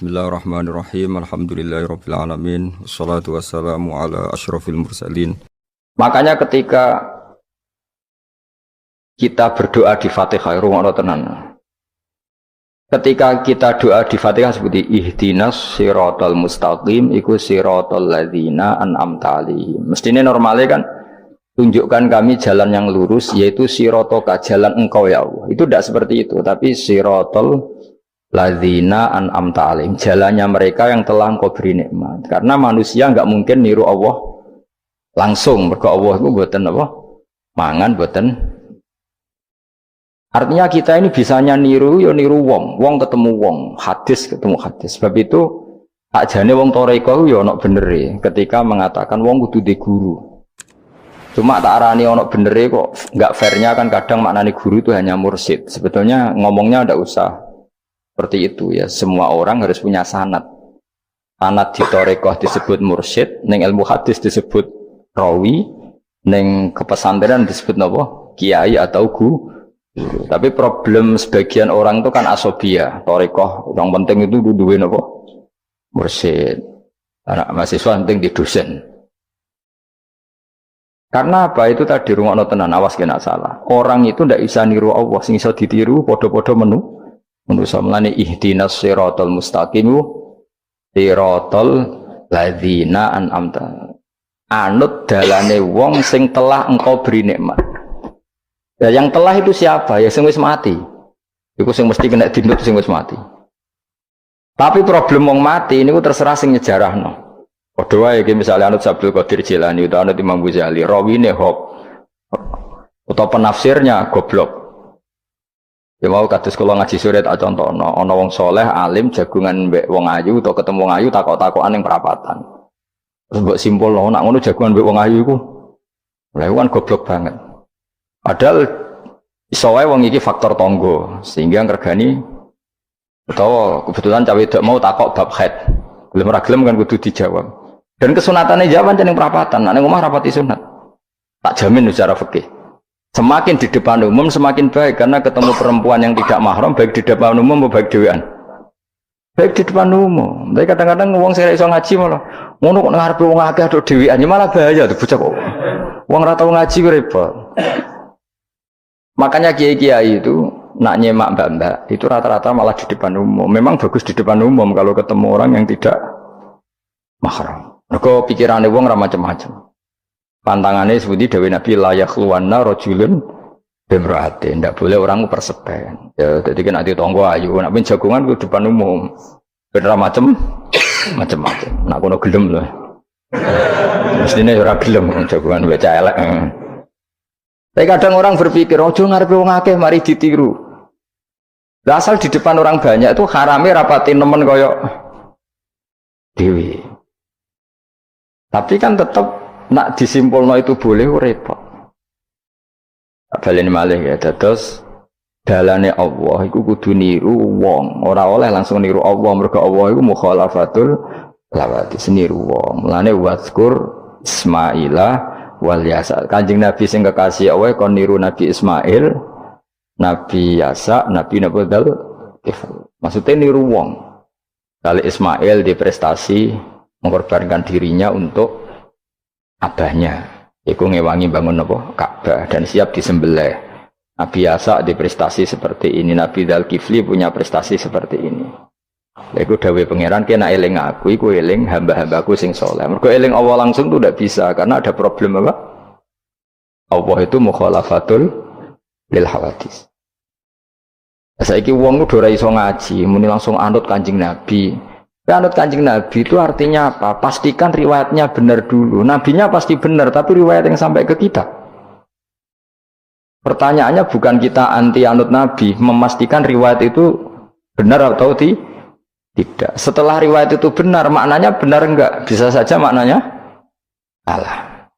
Bismillahirrahmanirrahim. Alhamdulillahirabbil alamin. Wassalatu wassalamu ala asyrofil mursalin. Makanya ketika kita berdoa di Fatihah, rungokno tenan. Ketika kita doa di Fatihah seperti ihdinas siratal mustaqim iku siratal ladzina an'amta 'alaihim. Mestinya normalnya kan tunjukkan kami jalan yang lurus yaitu siratoka, jalan engkau ya Allah. Itu tidak seperti itu, tapi siratal ladzina an'amta 'alaihim, jalannya mereka yang telah engkau beri nikmat. Karena manusia enggak mungkin niru Allah langsung, mergo Allah itu mboten apa? Mangan mboten. Artinya kita ini bisanya niru ya niru wong ketemu wong, hadis ketemu hadis. Sebab itu ajane wong toreko ya ana benere ketika mengatakan wong kudu di guru. Cuma tak arani ana benere kok enggak fairnya kan kadang maknane guru itu hanya mursyid. Sebetulnya ngomongnya ndak usah seperti itu ya. Semua orang harus punya sanad. Sanad di toreko disebut mursyid, ning ilmu hadis disebut rawi, ning kepesantrenan disebut napa? Kiai atau guru. Tapi problem sebagian orang itu kan asobia, torikoh, yang penting itu duwe napa? Mursyid. Anak mahasiswa penting di dosen. Karena apa? Itu tadi rungokno tenan, awas kena salah. Orang itu ndak bisa niru Allah, sing iso ditiru padha-padha manusa. Mulane ihdinas siratal mustaqim siratal ladzina an'amta. Anut dalane wong sing telah engkau beri nikmat. Ya, yang telah itu siapa? Ya sing wis mati. Iku sing mesti kena dinut sing wis mati. Tapi problem wong mati niku terserah sing nyejarahno. Padha wae iki misale anut Abdul Qadir Jilani utawa anut Imam Ghazali, rawine hop utawa penafsirnya goblok. Ya mau kados kula ngaji sore tak contohno, ana wong soleh alim jagungan mbek wong ayu utawa ketemu wong ayu takok-takokan ning perapatan. Terus mbok simpulno nak ngono jagungan mbek wong ayu iku. Lha iku kan goblok banget. Padahal iso wae wong iki faktor tangga sehingga ngregani utawa kebetulan cawe wedok mau takok bab haid. Gelem ora gelem kan kudu dijawab. Dan kesunatane jawab ning perapatan, nek omah rapati sunat. Tak jamin secara fikih. Semakin di depan umum semakin baik karena ketemu perempuan yang tidak mahram baik di depan umum maupun baik dhewean. Baik di depan umum. Tapi kadang-kadang wong sing iso ngaji malah ngono kok ngarepe wong akeh tok dhewean ya malah bahaya tuh bocah kok. Wong ora tau ngaji ku repot. Makanya kiai-kiai itu nak nyemak mbak-mbak itu rata-rata malah di depan umum. Memang bagus di depan umum kalau ketemu orang yang tidak mahram. Mergo pikirane wong ora macam-macam. Pantangannya seperti dewe Nabi layak luwana rojulun bimraate. Ndak boleh orang persepen. Ya jadi kan ati tangga ayu nak ben jagongan ku depan umum. Ben ora macam-macam. Nak kono gelem lho. Mestine ora gelem jagongan wae elek. Tapi kadang orang berpikir, ojo ngarepe wong akeh mari ditiru. Lah asal di depan orang banyak itu harame rapati nemen koyok dewi. Tapi kan tetap nak disimpulno itu boleh repot. Baleni malih ya terus dalane Allah iku kudu niru wong, ora oleh langsung niru Allah mergo Allah iku mukhalafatul lawati seniru wong. Mulane wazkur Ismaila wal Yasa. Kanjeng Nabi sing kekasih Allah kon niru Nabi Ismail, Nabi Yasa, Nabi Nabudal. Maksudnya niru wong. Kali Ismail di prestasi mengorbankan dirinya untuk abahnya. Iku ngewangi bangun apa? Ka'bah dan siap disembelih. Nabi Yasa di prestasi seperti ini, Nabi Dzulkifli punya prestasi seperti ini. Iku dawuh pangeran kena eling aku, iku eling hamba-hambaku sing saleh. Mergo eling Allah langsung tuh tidak bisa karena ada problem apa? Allah itu mukhalafatul lil hawadis. Saiki wong udah ora iso ngaji, muni langsung anut Kanjeng Nabi. Anut Kanjeng Nabi itu artinya apa? Pastikan riwayatnya benar dulu. Nabinya pasti benar, tapi riwayat yang sampai ke kita. Pertanyaannya bukan kita anti anut Nabi, memastikan riwayat itu benar atau tidak. Setelah riwayat itu benar, maknanya benar enggak? Bisa saja maknanya salah.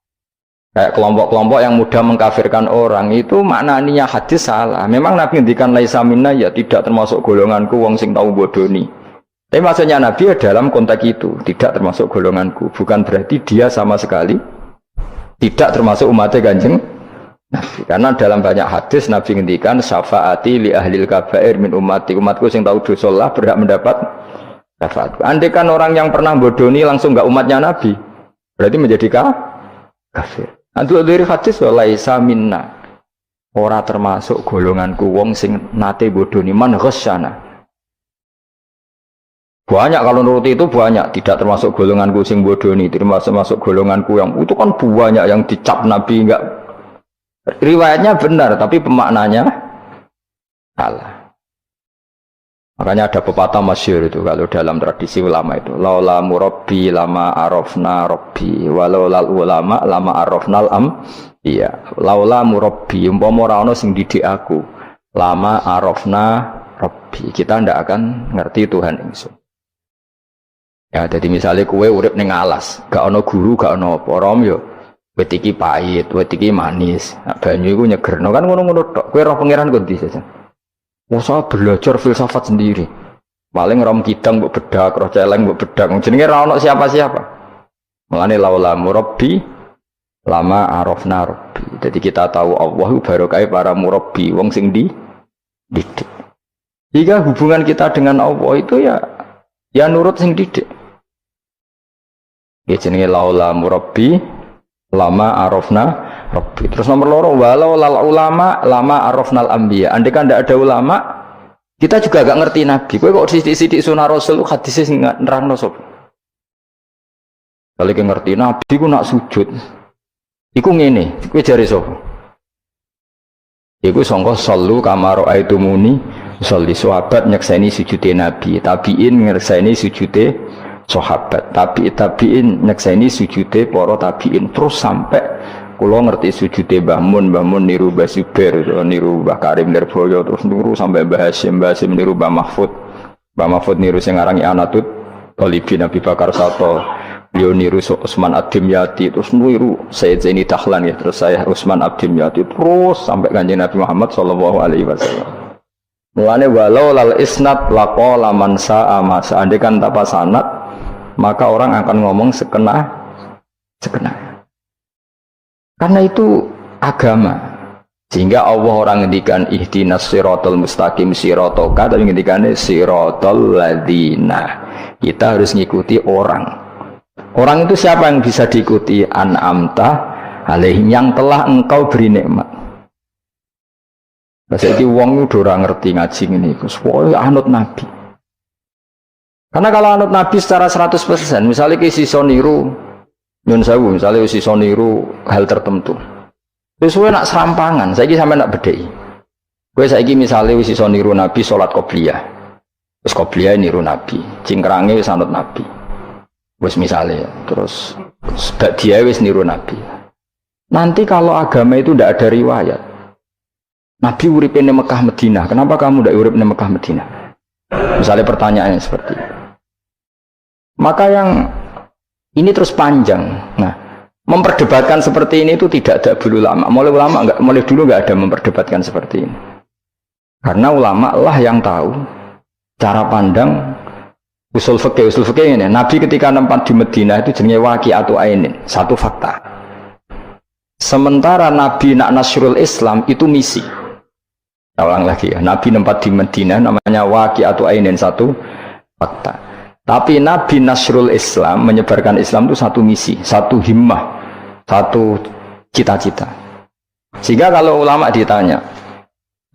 Kayak kelompok-kelompok yang mudah mengkafirkan orang itu maknanya hadis salah. Memang Nabi ngendikan laisa minna ya tidak termasuk golonganku wong sing tau bodoni. Tapi maksudnya Nabi ya dalam konteks itu tidak termasuk golonganku. Bukan berarti dia sama sekali tidak termasuk umatnya Kanjeng Nabi. Karena dalam banyak hadis Nabi ngendikan syafaati li ahlil kabair min ummati. Umatku sing tahu dosa lah berhak mendapat syafaat. Andai kan orang yang pernah bodoni langsung nggak umatnya Nabi, berarti menjadi kafir. Antu dari hadis laisa minna. Ora termasuk golonganku wong sing nate bodoni man ghasyana. Banyak kalau nuruti itu banyak, tidak termasuk golonganku sing bodoni, termasuk golonganku yang itu kan banyak yang dicap Nabi enggak. Riwayatnya benar tapi pemaknanya salah. Makanya ada pepatah masyhur itu kalau dalam tradisi ulama itu, laula murabbi lama arafna rabbi walau lal ulama lama arafnal iya, laula murabbi umpama ora ana sing didik aku, lama arafna rabbi, kita ndak akan ngerti Tuhan ingsun. Ya, jadi misalnya kue urip ning alas, gak ono guru, gak ono apa, rom yo wit iki pahit, wit iki manis. Nah, banyu iku nyegerno kan ngono-ngono tok. Kowe roh pangeran kok ndi saja. Masa belajar filsafat sendiri. Paling rom kidang mbok bedak, roh celeng mbok bedak. Jenenge ra ono siapa-siapa. Mulane laula murabbi lama arafna rabbi. Jadi kita tahu Allah barokah para murabbi, wong sing didik. Jika hubungan kita dengan Allah itu ya nurut sing didik. Ya jenenge laula murabbi lama arafna rabbi. Terus nomor loro walau lal ulama lama arafnal anbiya. Andai kan ndak ada ulama, kita juga gak ngerti Nabi. Kowe kok sithik-sithik sunah Rasul hadis sing nerangno sapa? Kalau kowe ngerti Nabi ku nak sujud. Iku ngene, kowe jare sapa? Iku sangka sallu kama raaitumuni sholli. Sahabat nyekseni sujude Nabi, tabiin nyekseni sujude sahabat, tabiin nyekseni sujude para tabiin, terus sampai kula ngerti sujude Mbah Mun niru Mbah Zubair, niru Mbah Karim Nirboyo, terus niru sampai Mbah Hasyim niru Mbah Mahfud niru sing arange Anatut Talibin Nabi Bakar Sato, beliau niru Utsman Ad-Dimyati, terus niru Sayyid Zaini Dahlan ya, terus saya Utsman Ad-Dimyati, terus sampai Kanjeng Nabi Muhammad sallallahu alaihi wasallam. Mulane walau lal isnad laqala man sa'a ma seandainya tanpa sanad maka orang akan ngomong sekena. Karena itu agama. Sehingga Allah orang ngendikan ihdinas siratal mustaqim siratoka, tapi ngendikane siratal ladzina. Kita harus ngikuti orang. Orang itu siapa yang bisa diikuti? An'amta alaihim, yang telah engkau beri nikmat. Saiki wong udah ora ngerti ngaji ngene iku, soalnya anut Nabi. Karena kalau anut Nabi secara 100%, misalnya ke iso niru nyun sewu, misalnya iso niru hal tertentu. Sesuai nak serampangan, saiki sampe nak bedheki. Kowe saiki misalnya wis iso niru Nabi salat qobliyah. Wis qobliyah niru Nabi, cingkrange wis anut Nabi. Wis misalnya, terus dia wis niru Nabi. Nanti kalau agama itu tidak ada riwayat. Nabi urip di Mekah Madinah, kenapa kamu tidak urip di Mekah Madinah? Misalnya pertanyaannya seperti itu. Maka yang ini terus panjang. Nah, memperdebatkan seperti ini itu tidak ada dulu ulama. Mulai dulu nggak ada memperdebatkan seperti ini. Karena ulama lah yang tahu cara pandang usul fikih ini. Nabi ketika nempat di Madinah itu jenenge waqi'atu ainin, satu fakta. Sementara Nabi nak nasrul Islam itu misi. Ulang lagi ya, Nabi nempat di Madinah namanya waqi'atu ainin, satu fakta. Tapi Nabi nasrul Islam, menyebarkan Islam itu satu misi, satu himmah, satu cita-cita. Sehingga kalau ulama ditanya,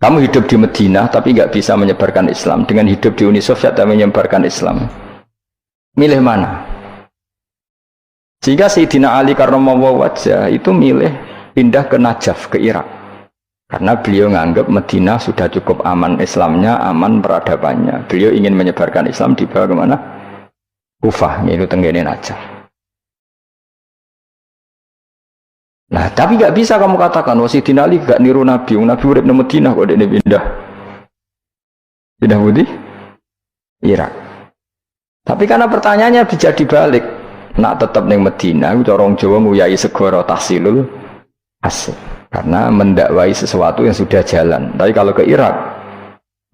kamu hidup di Madinah tapi nggak bisa menyebarkan Islam, dengan hidup di Uni Soviet dan menyebarkan Islam, milih mana? Sehingga Sayyidina Ali karramallahu wajhah itu milih pindah ke Najaf, ke Irak. Karena beliau menganggap Madinah sudah cukup aman Islamnya, aman peradabannya. Beliau ingin menyebarkan Islam di bawah kemana? Kufah, yaitu tenggene Najaf. Nah, tapi gak bisa kamu katakan, Sayyidina Ali gak niru Nabi. Nabi urip di Madinah kok dia pindah. Pindah budi? Irak. Tapi karena pertanyaannya bisa dibalik. Nak tetap ning Madinah, orang Jawa nguyai segoro tahsilul hasil. Karena mendakwai sesuatu yang sudah jalan. Tapi kalau ke Irak,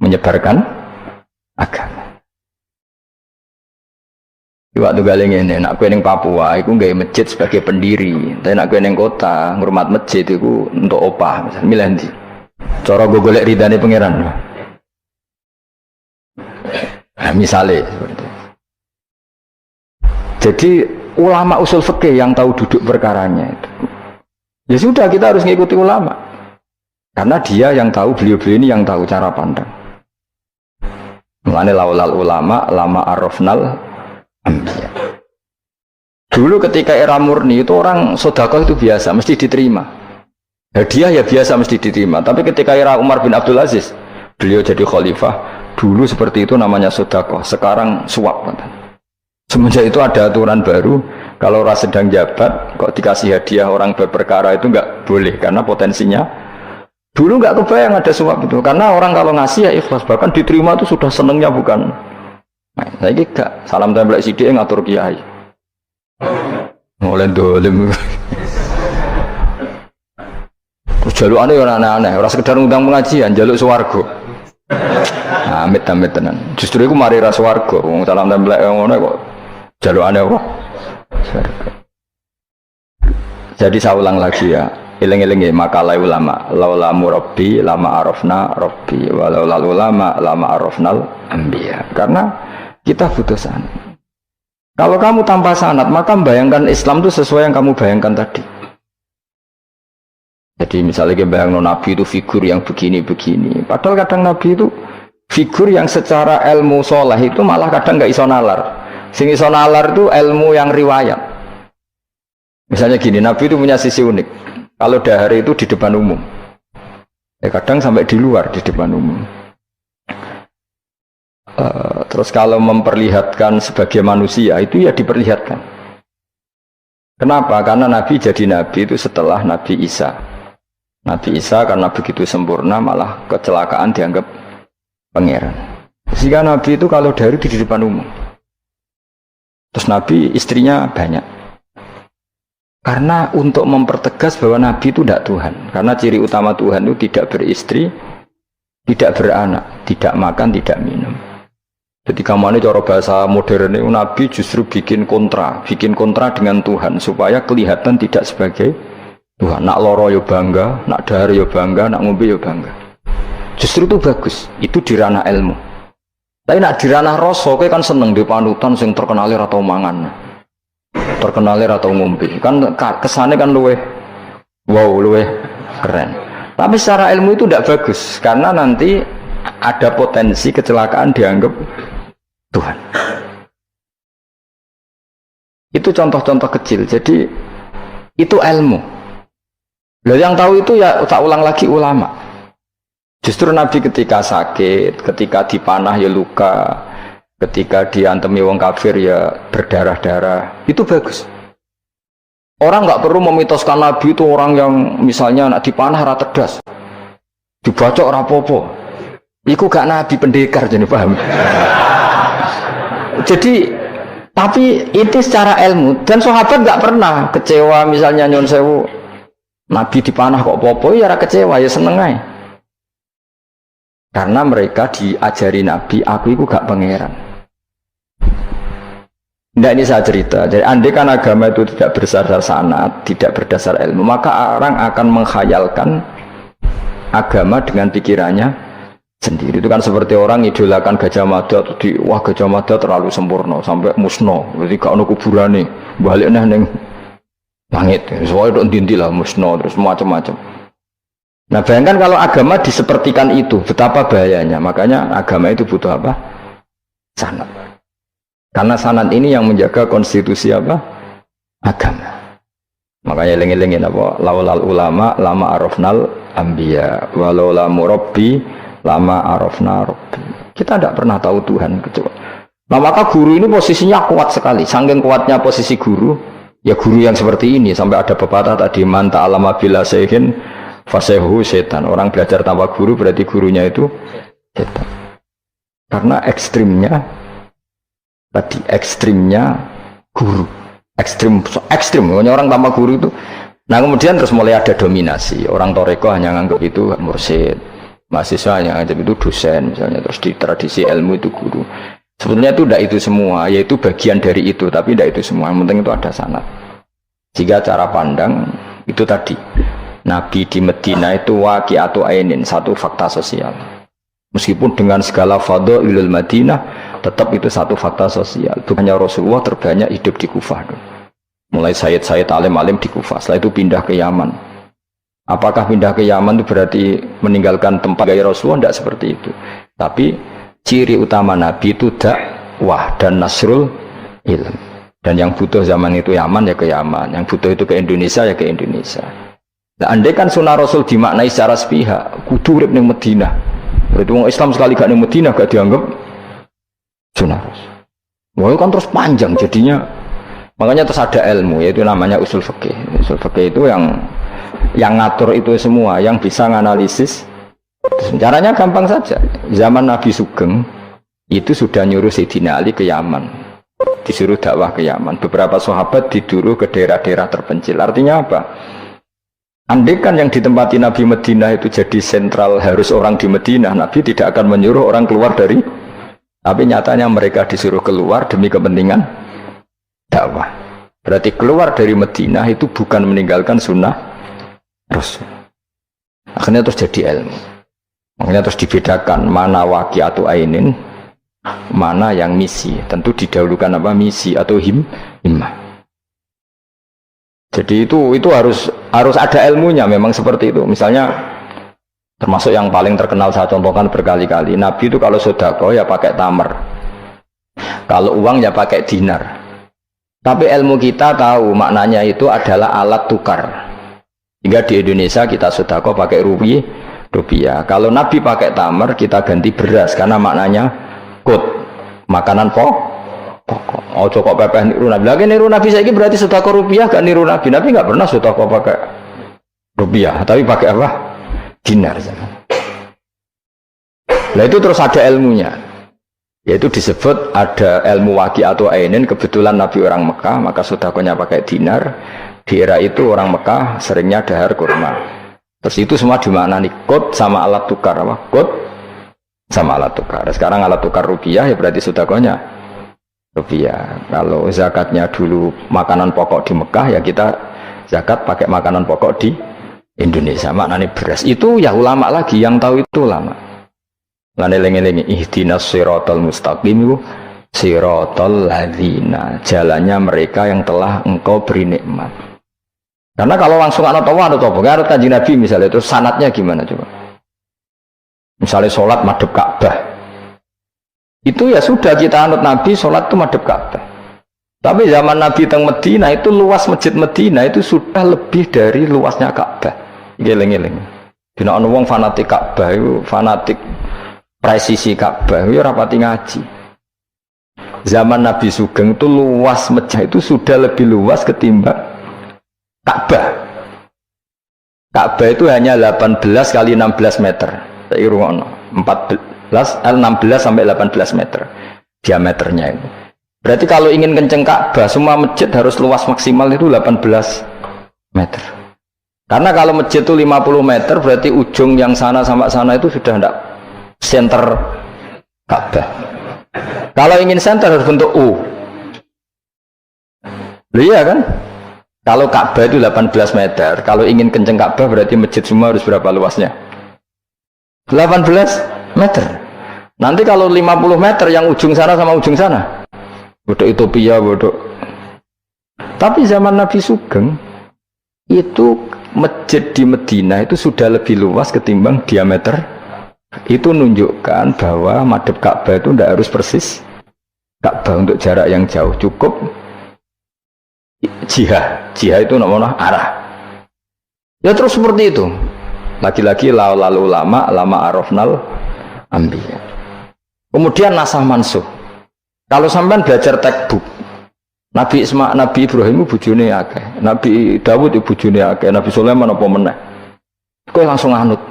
menyebarkan agama. Waktu galing ini, nak kue neng Papua, aku nggak masjid sebagai pendiri. Tapi nak kue neng kota, ngurmat masjid itu untuk opah, misalnya milih nanti. Cara gue golek ridane pangeran. Nah, misalnya seperti itu. Jadi ulama usul fikih yang tahu duduk perkaranya itu. Ya sudah, kita harus mengikuti ulama. Karena dia yang tahu, beliau-beliau ini yang tahu cara pandang. Mulane laulal ulama lama arafnal anbiya. Dulu ketika era murni itu orang sedekah itu biasa, mesti diterima. Hadiah ya biasa mesti diterima. Tapi ketika era Umar bin Abdul Aziz, beliau jadi khalifah, dulu seperti itu namanya sedekah, sekarang suap. Semenjak itu ada aturan baru, kalau orang sedang jabat kok dikasih hadiah orang berperkara itu nggak boleh karena potensinya. Dulu nggak kebayang ada suap itu, karena orang kalau ngasih ya ikhlas, bahkan diterima itu sudah senengnya bukan. Nah, saya gak salam tempel sidik ngatur kiai. Mulai dolim. Terus jaluk aneh orang aneh, orang sekedar ngundang pengajian, jaluk swarga. Amit-amit tenan. Justru itu mari ra swarga, wong salam tempel ngono kok jaluk aneh apa? Jadi saya ulang lagi ya. Eling-eling makalah ulama, laula murabbi lama arafna rabbi, walau ulama lama arafnal anbiya. Karena kita butuh sanad. Kalau kamu tanpa sanad, maka membayangkan Islam itu sesuai yang kamu bayangkan tadi. Jadi misalnya kita bayangkan Nabi itu figur yang begini-begini. Padahal kadang Nabi itu figur yang secara ilmu soleh itu malah kadang nggak iso nalar. Sing iso nalar itu ilmu yang riwayat. Misalnya gini, Nabi itu punya sisi unik. Kalau dahar itu di depan umum, ya kadang sampai di luar di depan umum. Terus kalau memperlihatkan sebagai manusia itu ya diperlihatkan. Kenapa? Karena Nabi jadi Nabi itu setelah Nabi Isa. Nabi Isa karena begitu sempurna malah kecelakaan dianggap pangeran. Sehingga Nabi itu kalau dahar itu di depan umum. Terus Nabi istrinya banyak. Karena untuk mempertegas bahwa Nabi itu tidak Tuhan. Karena ciri utama Tuhan itu tidak beristri, tidak beranak, tidak makan, tidak minum. Jadi kamu ini cara bahasa modern itu Nabi justru bikin kontra dengan Tuhan supaya kelihatan tidak sebagai Tuhan. Nak loro yo bangga, nak dahar yo bangga, nak ngombe yo bangga. Justru itu bagus. Itu di ranah ilmu. Tapi nak di ranah rasa, kowe kan seneng di panutan sing terkenal atau mangan. Terkenalir atau ngombe kan kesannya kan luweh keren, tapi secara ilmu itu tidak bagus karena nanti ada potensi kecelakaan dianggap Tuhan. Itu contoh-contoh kecil. Jadi itu ilmu. Loh, yang tahu itu ya tak ulang lagi ulama. Justru Nabi ketika sakit, ketika dipanah ya luka, ketika diantemi wong kafir ya berdarah-darah, itu bagus. Orang nggak perlu memitoskan Nabi itu orang yang misalnya nak dipanah ora tedas, dibacok ora popo. Iku gak Nabi pendekar, jadi paham. Jadi tapi itu secara ilmu dan sahabat nggak pernah kecewa misalnya nyon sewu Nabi dipanah kok popo, ya ora kecewa, ya seneng aja. Karena mereka diajari Nabi, aku itu gak pangeran. Nah, ini saya cerita. Jadi andai kan agama itu tidak berdasar sanad, tidak berdasar ilmu, maka orang akan menghayalkan agama dengan pikirannya sendiri. Itu kan seperti orang idolakan Gajah Mada, wah Gajah Mada terlalu sempurna sampai musno. Berarti gak ada kuburane, baliknya neng langit. Soalnya itu dintilah musno terus macam-macam. Nah, bayangkan kalau agama disepertikan itu, betapa bahayanya. Makanya agama itu butuh apa? Sanad. Karena sanad ini yang menjaga konstitusi apa? Agama. Makanya eling-elingin apa? Laulal ulama lama arafnal anbiya, walau la murabbi lama arafna rabbi. Kita tidak pernah tahu Tuhan kecuali. Nah, maka guru ini posisinya kuat sekali. Saking kuatnya posisi guru, ya guru yang seperti ini sampai ada pepatah tadi man ta'allama bila sayhin fasehu setan. Orang belajar tanpa guru berarti gurunya itu setan. Karena ekstrimnya guru, ekstrim, orang tanpa guru itu. Nah kemudian terus mulai ada dominasi. Orang toreko hanya nganggap itu mursyid, mahasiswa hanya nganggap itu dosen misalnya. Terus di tradisi ilmu itu guru. Sebetulnya itu tidak itu semua, yaitu bagian dari itu, tapi tidak itu semua. Yang penting itu ada sanad. Jika cara pandang itu tadi. Nabi di Medina itu waqi'atu ainin, satu fakta sosial. Meskipun dengan segala fadhailul Madinah, Tetap itu satu fakta sosial. Bukannya Rasulullah terbanyak hidup di Kufah. Mulai Sayyid alim-alim di Kufah. Setelah itu pindah ke Yaman. Apakah pindah ke Yaman itu berarti meninggalkan tempat gaya Rasulullah? Tidak seperti itu. Tapi ciri utama Nabi itu dakwah dan nasrul ilm. Dan yang butuh zaman itu Yaman ya ke Yaman. Yang butuh itu ke Indonesia ya ke Indonesia. Nah, andai kan sunnah Rasul dimaknai secara sepihak, kudu urip ning Madinah. Berarti orang Islam sekali gak ning Madinah gak dianggap sunnah Rasul. Wah, kan terus panjang jadinya. Makanya terus ada ilmu, yaitu namanya usul fikih. Usul fikih itu yang ngatur itu semua, yang bisa menganalisis. Caranya gampang saja. Zaman Nabi Sugeng itu sudah nyuruh Sayyidina Ali ke Yaman, disuruh dakwah ke Yaman. Beberapa sahabat disuruh ke daerah-daerah terpencil. Artinya apa? Andai kan yang ditempati Nabi Madinah itu jadi sentral, harus orang di Madinah, Nabi tidak akan menyuruh orang keluar dari. Tapi nyatanya mereka disuruh keluar demi kepentingan dakwah. Berarti keluar dari Madinah itu bukan meninggalkan sunnah Rasul. Akhirnya terus jadi ilmu. Makanya terus dibedakan mana waqi'atu ainin, mana yang misi. Tentu didahulukan apa? Misi atau himmah. Jadi itu harus ada ilmunya, memang seperti itu. Misalnya termasuk yang paling terkenal saya contohkan berkali-kali, Nabi itu kalau sedekah ya pakai tamar, kalau uang ya pakai dinar. Tapi ilmu kita tahu maknanya itu adalah alat tukar. Hingga di Indonesia kita sedekah pakai rupiah. Kalau Nabi pakai tamar, kita ganti beras karena maknanya kut, makanan pokok. Oh kok pepeh niru Nabi. Lagi niru Nabi saiki berarti sedekah rupiah gak niru Nabi. Nabi gak pernah sedekah pakai rupiah, tapi pakai apa? Dinar. Nah itu terus ada ilmunya. Yaitu disebut ada ilmu waqi'atu ainin. Kebetulan Nabi orang Mekah, maka sedekahnya pakai dinar. Di era itu orang Mekah seringnya dahar kurma. Terus itu semua dimaknani kut sama alat tukar apa? Kut sama alat tukar. Sekarang alat tukar rupiah ya berarti sedekahnya rupiah. Kalau zakatnya dulu makanan pokok di Mekah ya kita zakat pakai makanan pokok di Indonesia. Maknanya beras. Itu ya ulama lagi yang tahu, itu ulama. Lane lengi-lengi ihdinas siratal mustaqim itu siratal ladzina, jalannya mereka yang telah engkau beri nikmat. Karena kalau langsung ana tawa ada apa? Kan Kanjeng Nabi misalnya terus sanatnya gimana coba? Misalnya sholat madhep Ka'bah. Itu ya sudah kita anut Nabi, sholat itu madhep Ka'bah. Tapi zaman Nabi teng Medina itu luas masjid Medina itu sudah lebih dari luasnya Ka'bah. Geleng-geleng. Dina ana wong fanatik Ka'bah itu fanatik presisi Ka'bah itu rapati ngaji. Zaman Nabi Sugeng itu luas masjid itu sudah lebih luas ketimbang Ka'bah. Ka'bah itu hanya 18 kali 16 meter. Saya rungokno 16 sampai 18 meter diameternya itu. Berarti kalau ingin kenceng Ka'bah, semua masjid harus luas maksimal itu 18 meter. Karena kalau masjid itu 50 meter, berarti ujung yang sana sampai sana itu sudah tidak center Ka'bah. Kalau ingin center harus bentuk U. Iya kan? Kalau Ka'bah itu 18 meter, kalau ingin kenceng Ka'bah berarti masjid semua harus berapa luasnya? 18 meter. Nanti kalau 50 meter yang ujung sana sama ujung sana, bodoh Ethiopia, bodoh. Tapi zaman Nabi Sugeng itu masjid di Medina itu sudah lebih luas ketimbang diameter. Itu menunjukkan bahwa madhep Ka'bah itu tidak harus persis Ka'bah untuk jarak yang jauh, cukup jihah itu namanya arah. Ya terus seperti itu. Lagi-lagi lalu lama arafnal ambiya. Kemudian nasah mansuh. Kalau sampean belajar textbook, Nabi Ibrahim bujune akeh, Nabi Dawud bujune akeh, Nabi Sulaiman apa meneh. Kowe langsung anut.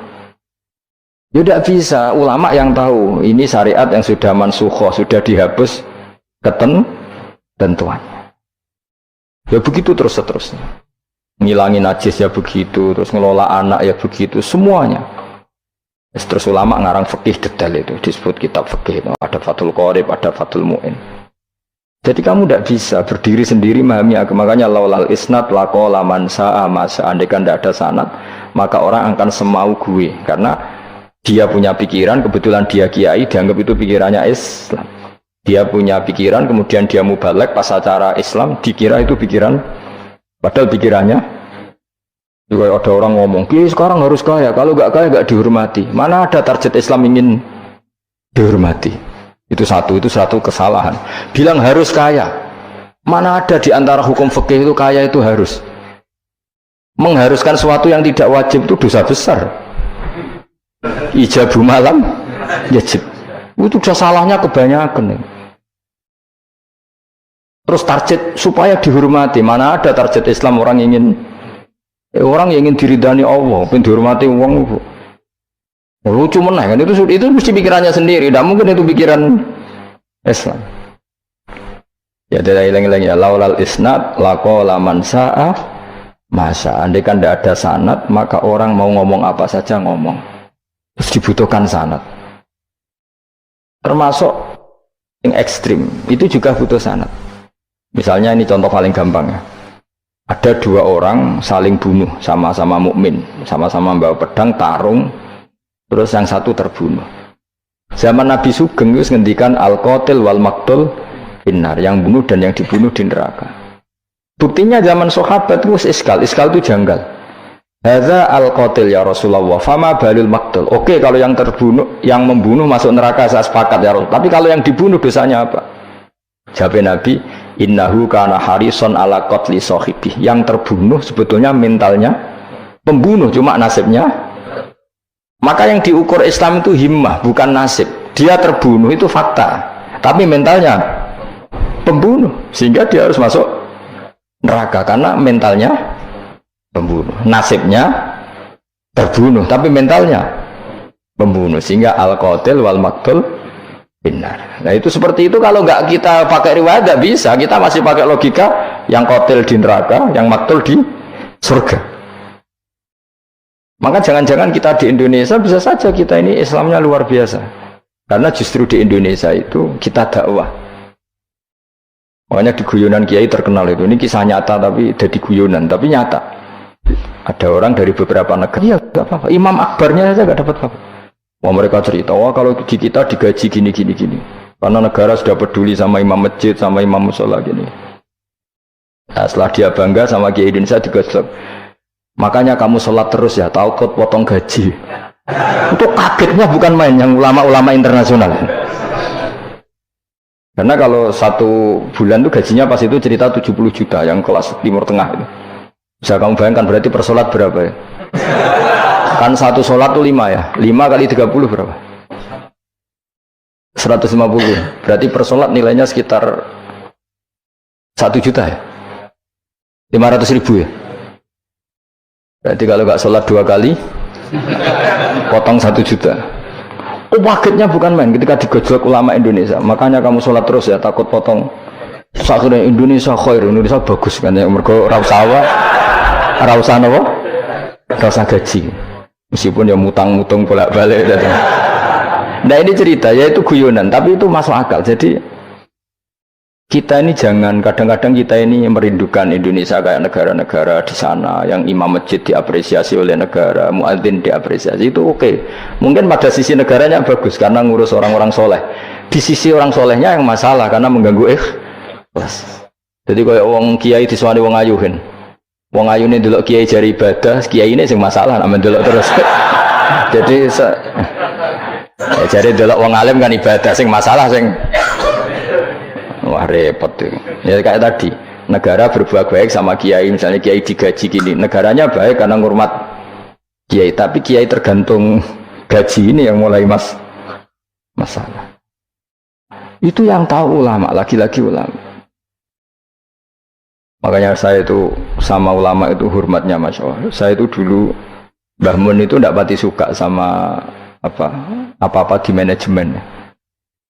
Ya tidak bisa, ulama yang tahu ini syariat yang sudah mansukhoh, sudah dihapus ketentuannya. Ya begitu terus-terusnya. Ngilangin najis ya begitu, terus ngelola anak ya begitu, semuanya. Terus ulama ngarang fikih detail itu, disebut kitab fikih. Ada Fathul Qorib, ada Fathul Mu'in. Jadi kamu tidak bisa berdiri sendiri memahami agama. Makanya laulal isnad laqala man sa'a masa. Andaikan tidak ada sanad, maka orang akan semau gue. Karena dia punya pikiran, kebetulan dia kiai, dianggap itu pikirannya Islam. Dia punya pikiran, kemudian dia mubalek pas acara Islam, dikira itu pikiran, padahal pikirannya juga ada orang ngomong, "Ki sekarang harus kaya, kalau nggak kaya nggak dihormati." Mana ada target Islam ingin dihormati? Itu satu kesalahan. Bilang harus kaya, mana ada di antara hukum fikih itu kaya itu harus. Mengharuskan sesuatu yang tidak wajib itu dosa besar. Ijabu malam yajib. Itu sudah salahnya kebanyakan. Terus target supaya dihormati, mana ada target Islam orang yang ingin diridani Allah, ingin dihormati uang. Lucu meneh kan, itu mesti pikirannya sendiri, tidak mungkin itu pikiran Islam. Ya tidak hilang ya, laulal isnad laqala man sa'a masa. Andai kan tidak ada sanad, maka orang mau ngomong apa saja ngomong. Terus dibutuhkan sanad. Termasuk yang ekstrim, itu juga butuh sanad. Misalnya ini contoh paling gampang ya. Ada dua orang saling bunuh, sama-sama mukmin, sama-sama bawa pedang, tarung, terus yang satu terbunuh. Zaman Nabi Sugeng itu ngendikan al-qatil wal maqtul finnar, yang bunuh dan yang dibunuh di neraka. Buktinya zaman sahabat itu iskal itu janggal. Hadza al-qatil ya Rasulullah, fama balul maqtul. Oke, kalau yang terbunuh, yang membunuh masuk neraka saya sepakat ya Rasul. Tapi kalau yang dibunuh dosanya apa? Jawab Nabi, innahu kana harison ala qatli sahibi. Yang terbunuh sebetulnya mentalnya pembunuh, cuma nasibnya. Maka yang diukur Islam itu himmah, bukan nasib. Dia terbunuh itu fakta, tapi mentalnya pembunuh, sehingga dia harus masuk neraka karena mentalnya pembunuh. Nasibnya terbunuh, tapi mentalnya pembunuh, sehingga al-qatil wal maqtul benar. Nah itu seperti itu, kalau nggak kita pakai riwayat nggak bisa, kita masih pakai logika yang qatil di neraka, yang maktul di surga. Maka jangan-jangan kita di Indonesia bisa saja kita ini Islamnya luar biasa, karena justru di Indonesia itu kita dakwah. Makanya di guyonan kiai terkenal itu, ini kisah nyata tapi jadi guyonan, tapi nyata. Ada orang dari beberapa negara, ya nggak apa-apa, Imam Akbarnya saja nggak dapat apa-apa. Wah, mereka cerita, wah kalau di kita digaji gini. Karena negara sudah peduli sama imam masjid, sama imam musola gini. Nah, setelah dia bangga sama Kiai Indonesia digosok. Makanya kamu sholat terus ya, takut potong gaji. Itu kagetnya bukan main, yang ulama-ulama internasional. Karena kalau satu bulan itu gajinya pas itu cerita 70 juta, yang kelas Timur Tengah itu. Bisa kamu bayangkan berarti per sholat berapa ya? Kan satu sholat itu 5 ya, 5 kali 30 berapa? 150. Berarti per sholat nilainya sekitar 1 juta ya, 500.000 ya. Berarti kalau nggak sholat 2 kali potong 1 juta. Oh, kagetnya bukan main ketika digojlok ulama Indonesia. Makanya kamu sholat terus ya, takut potong. Sakurnya Indonesia khair, Indonesia bagus kan ya, mergo rausawa rausan apa? Rausan gaji. Meskipun ya mutang-mutung bolak-balik. Nah ini cerita, yaitu guyonan, tapi itu masuk akal. Jadi kita ini jangan, kadang-kadang kita ini merindukan Indonesia kayak negara-negara di sana yang imam masjid diapresiasi oleh negara, muadzin diapresiasi, itu oke. Mungkin pada sisi negaranya bagus karena ngurus orang-orang soleh. Di sisi orang solehnya yang masalah karena mengganggu ikhlas. Jadi kayak wong kiai disuwani wong ayuhin. Wong ayu ini dulu kiai jari ibadah, kiai ini sing masalah, namun dulu terus. Jadi jari dulu wong alim kan ibadah, sing masalah sing wah repot tuh. Ya kayak tadi, negara berbuat baik sama kiai, misalnya kiai digaji gini, negaranya baik karena ngurmat kiai, tapi kiai tergantung gaji ini yang mulai masalah. Itu yang tahu ulama, lagi-lagi ulama. Makanya saya itu sama ulama itu hormatnya Masya Allah. Saya itu dulu Mbah Mun itu tidak pati suka sama apa-apa di manajemen.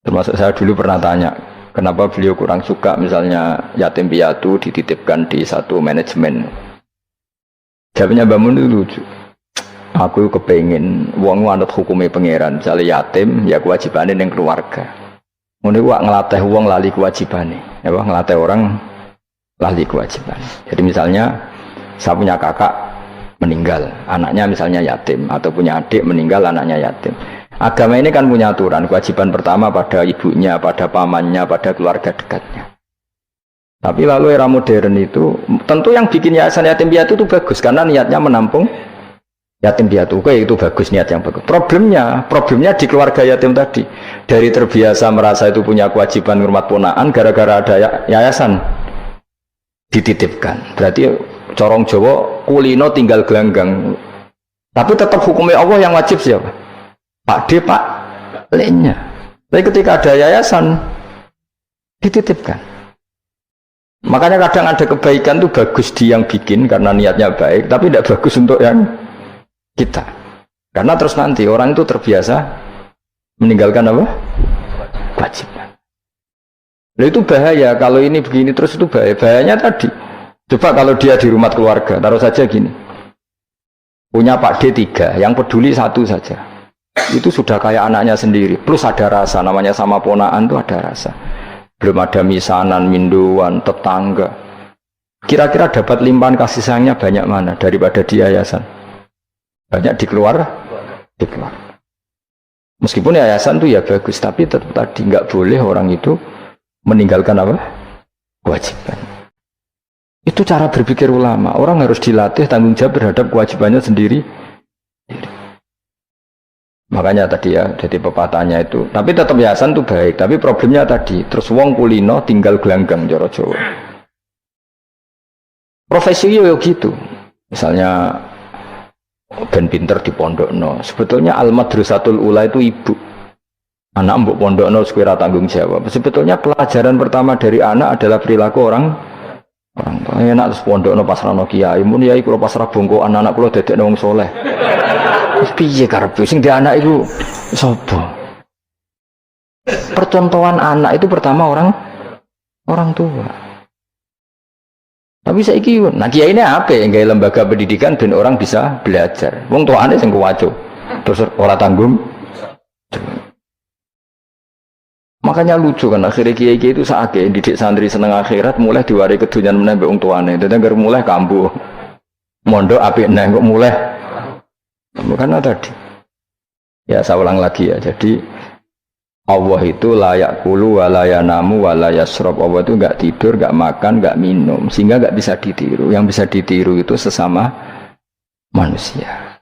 Termasuk saya dulu pernah tanya, kenapa beliau kurang suka misalnya yatim piatu dititipkan di satu manajemen. Jawabnya Mbah Mun itu lucu. Aku kepengen wong anut hukumnya pangeran, misalnya yatim ya kewajibannya yang keluarga. Ini wak ngelatih wong lali kewajibannya, ya wak ngelatih orang lali kewajiban. Jadi misalnya saya punya kakak meninggal, anaknya misalnya yatim, atau punya adik meninggal, anaknya yatim. Agama ini kan punya aturan, kewajiban pertama pada ibunya, pada pamannya, pada keluarga dekatnya. Tapi lalu era modern itu, tentu yang bikin yayasan yatim piatu itu bagus karena niatnya menampung yatim piatu. Oke, itu bagus, niat yang bagus. Problemnya di keluarga yatim tadi. Dari terbiasa merasa itu punya kewajiban ngurmat ponaan, gara-gara ada yayasan dititipkan. Berarti corong Jawa kulino tinggal gelanggang. Tapi tetap hukumnya Allah yang wajib siapa? Pak D, Pak L-nya. Tapi ketika ada yayasan dititipkan. Makanya kadang ada kebaikan itu bagus di yang bikin karena niatnya baik, tapi tidak bagus untuk yang kita. Karena terus nanti orang itu terbiasa meninggalkan apa? Kewajiban. Nah, itu bahaya kalau ini begini terus, itu bahaya. Bahayanya tadi. Coba kalau dia di rumah keluarga, taruh saja gini. Punya Pak D 3, yang peduli 1 saja. Itu sudah kayak anaknya sendiri. Plus ada rasa, namanya sama ponaan itu ada rasa. Belum ada misanan, minduan, tetangga. Kira-kira dapat limpahan kasih sayangnya banyak mana daripada di yayasan? Banyak di keluarga. Meskipun yayasan itu ya bagus, tapi tetap tadi nggak boleh orang itu meninggalkan apa? Kewajiban. Itu cara berpikir ulama. Orang harus dilatih tanggung jawab terhadap kewajibannya sendiri. Makanya tadi ya, jadi pepatahnya itu. Tapi tetap yayasan itu baik. Tapi problemnya tadi, terus wong kulino tinggal gelanggang joro Jawa. Profesi yo gitu. Misalnya ben pinter di pondokno. Sebetulnya al-madrasatul ula itu ibu. Anak mbok pondokno sekira tanggung jawab. Sebetulnya pelajaran pertama dari anak adalah perilaku orang enak terus pondokno pasrah kiai. Mun yai kula pasrah bongko anak-anak kula dadekno wong saleh. Wis piye karepe sing di anak iku sapa? Percontohan anak itu pertama orang tua. Tapi saiki nah kiai ini apa yang gawe lembaga pendidikan ben orang bisa belajar. Wong tuane sing kuwaco. Terus ora tanggung. Makanya lucu kan akhirnya kiai itu saake didik santri seneng akhirat mulai diwari kedunyan meneh mbek wong tuane. Dadi anggere mulai kambuh. Mondok apik neh kok mulai. Karena tadi. Ya saya ulang lagi ya. Jadi Allah itu layak kulu walayanamu walayasrob. Allah itu enggak tidur, enggak makan, enggak minum, sehingga enggak bisa ditiru. Yang bisa ditiru itu sesama manusia.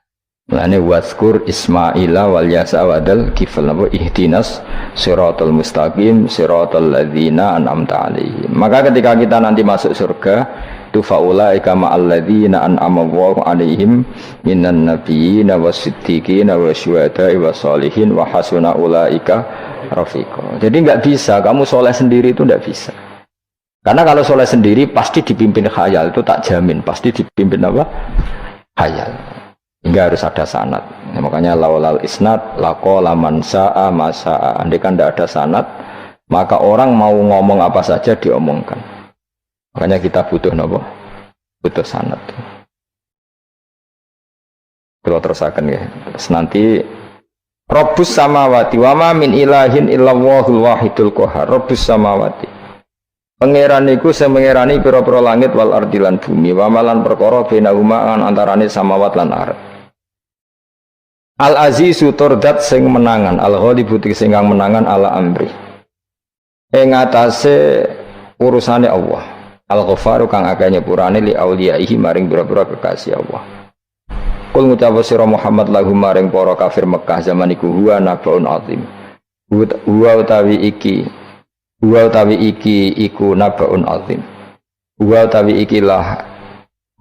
Mulane waskur Ismaila wal yasa wadal kifal nabo ihdinas siratal mustaqim siratal ladzina an'amta alaihim. Maka ketika kita nanti masuk surga itu faulaika ma'al ladzina an'ama Allahu alaihim minan nabiyyin wasiddiqin wasyuhada'i wassalihin wa hasuna ulaika rafiqa. Jadi enggak bisa kamu soleh sendiri, itu enggak bisa. Karena kalau soleh sendiri pasti dipimpin khayal, itu tak jamin pasti dipimpin apa? Khayal. Hingga harus ada sanad. Ya, makanya laulal isnad laqala man sa'a masa'a. Andai kan tidak ada sanad, maka orang mau ngomong apa saja diomongkan. Makanya kita butuh apa? Butuh sanad. Kalau terusakan ya. Terus nanti Rabbus samawati wa ma min ilahin illallahul wahidul qahar. Rabbus samawati. Pangeran iku sing mengerani pira-pira langit wal ardi lan bumi, wa malan perkara bainahuma antarane samawat lan ardh. Al-Azizu turdat sing menangan, Al-Ghalibu sing kang menangan ala amri. Ing atase urusane Allah. Al-Ghafaru kang akeh nyepurane li auliyaihi maring pira-pira kekasih Allah. Kul ngucap sira Muhammad lahum maring para kafir Mekah zaman iku huwa nabaun azim. Huwa utawi iki iku nabaun azim. Huwa utawi iki lah